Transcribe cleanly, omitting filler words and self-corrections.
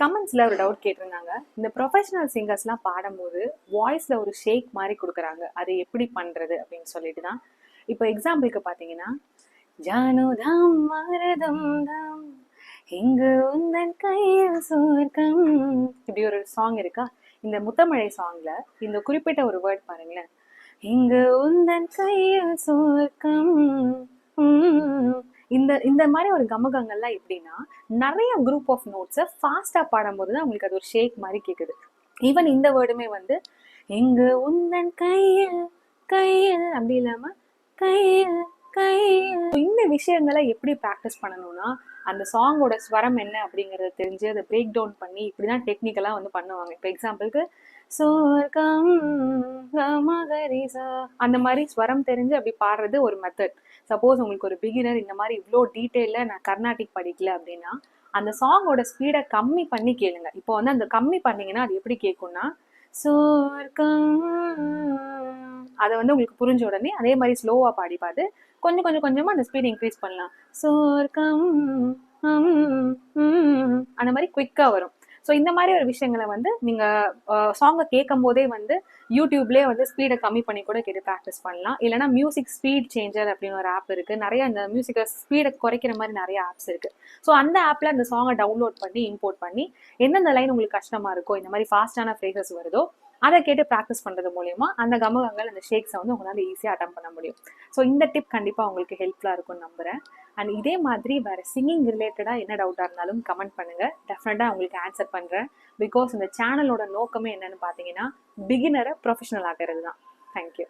கமெண்ட்ஸ்ல ஒரு டவுட் கேட்டிருந்தாங்க. இந்த ப்ரொஃபஷனல் சிங்கர்ஸ்லாம் பாடும்போது வாய்ஸ்ல ஒரு ஷேக் மாதிரி கொடுக்குறாங்க. அது எப்படி பண்றது அப்படின்னு சொல்லிட்டு தான். இப்போ எக்ஸாம்பிளுக்கு பார்த்தீங்கன்னா, ஜானு தாம் மரதம் தாம் இங்கு உந்தன் கையில் சுவர்க்கம், இப்படி ஒரு சாங் இருக்கா? இந்த முத்தமிழை சாங்ல இந்த குறிப்பிட்ட ஒரு வேர்ட் பாருங்களேன். இங்கு உந்தன் கையில் சுவர்க்கம். இந்த இந்த மாதிரி ஒரு கமகங்கள்லாம் எப்படின்னா, நிறைய குரூப் ஆஃப் நோட்ஸை ஃபாஸ்டா பாடும்போது தான் உங்களுக்கு அது ஒரு ஷேக் மாதிரி கேக்குது. ஈவன் இந்த வேர்டுமே வந்து எங்கு உந்தன் கையில் கையில் அப்படி இல்லாம கையில் கையில். இந்த விஷயங்களை எப்படி ப்ராக்டிஸ் பண்ணணும்னா, அந்த சாங்கோட ஸ்வரம் என்ன அப்படிங்கறத தெரிஞ்சு அதை பிரேக் டவுன் பண்ணி இப்படிதான் டெக்னிக்கலா வந்து பண்ணுவாங்க. இப்போ எக்ஸாம்பிளுக்கு சோர்க்கம் கமகரிசா அந்த மாதிரி ஸ்வரம் தெரிஞ்சு அப்படி பாடுறது ஒரு மெத்தட். சப்போஸ் உங்களுக்கு ஒரு பிகினர் இந்த மாதிரி இவ்வளோ டீட்டெயிலில் நான் கர்நாடிக் படிக்கல அப்படின்னா, அந்த சாங்கோட ஸ்பீடை கம்மி பண்ணி கேளுங்க. இப்போ வந்து அந்த கம்மி பண்ணீங்கன்னா அது எப்படி கேட்கும்னா, சோர்க்கம், அதை வந்து உங்களுக்கு புரிஞ்ச உடனே அதே மாதிரி ஸ்லோவா பாடி பார்த்து கொஞ்சம் கொஞ்சம் கொஞ்சமா அந்த ஸ்பீட் இன்க்ரீஸ் பண்ணலாம். சோர்க்கம் அந்த மாதிரி குவிக்கா வரும். ஸோ இந்த மாதிரி ஒரு விஷயங்களை வந்து நீங்க சாங்கை கேட்கும் போதே வந்து யூடியூப்லேயே வந்து ஸ்பீடை கம்மி பண்ணி கூட கேட்டு ப்ராக்டிஸ் பண்ணலாம். இல்லைனா மியூசிக் ஸ்பீட் சேஞ்சர் அப்படின்னு ஒரு ஆப் இருக்கு. நிறைய இந்த மியூசிக்கை ஸ்பீடை குறைக்கிற மாதிரி நிறைய ஆப்ஸ் இருக்கு. ஸோ அந்த ஆப்ல அந்த சாங்கை டவுன்லோட் பண்ணி இம்போர்ட் பண்ணி எந்தெந்த லைன் உங்களுக்கு கஷ்டமா இருக்கோ, இந்த மாதிரி ஃபாஸ்டான ஃப்ரேசஸ் வருதோ அதை கேட்டு ப்ராக்டிஸ் பண்றது மூலியமா அந்த கமகங்கள் அந்த ஷேக்ஸை வந்து உங்களால ஈஸியாக அட்டம் பண்ண முடியும். ஸோ இந்த டிப் கண்டிப்பா உங்களுக்கு ஹெல்ப்ஃபுல்லா இருக்கும்னு நம்புறேன். அண்ட் இதே மாதிரி வேற சிங்கிங் ரிலேட்டடா என்ன டவுட்டா இருந்தாலும் கமெண்ட் பண்ணுங்க. டெஃபினட்டா உங்களுக்கு ஆன்சர் பண்றேன். பிகாஸ் இந்த சேனலோட நோக்கமே என்னன்னு பாத்தீங்கன்னா, பிகினரை ப்ரொஃபஷனல் ஆகிறது தான். தேங்க்யூ.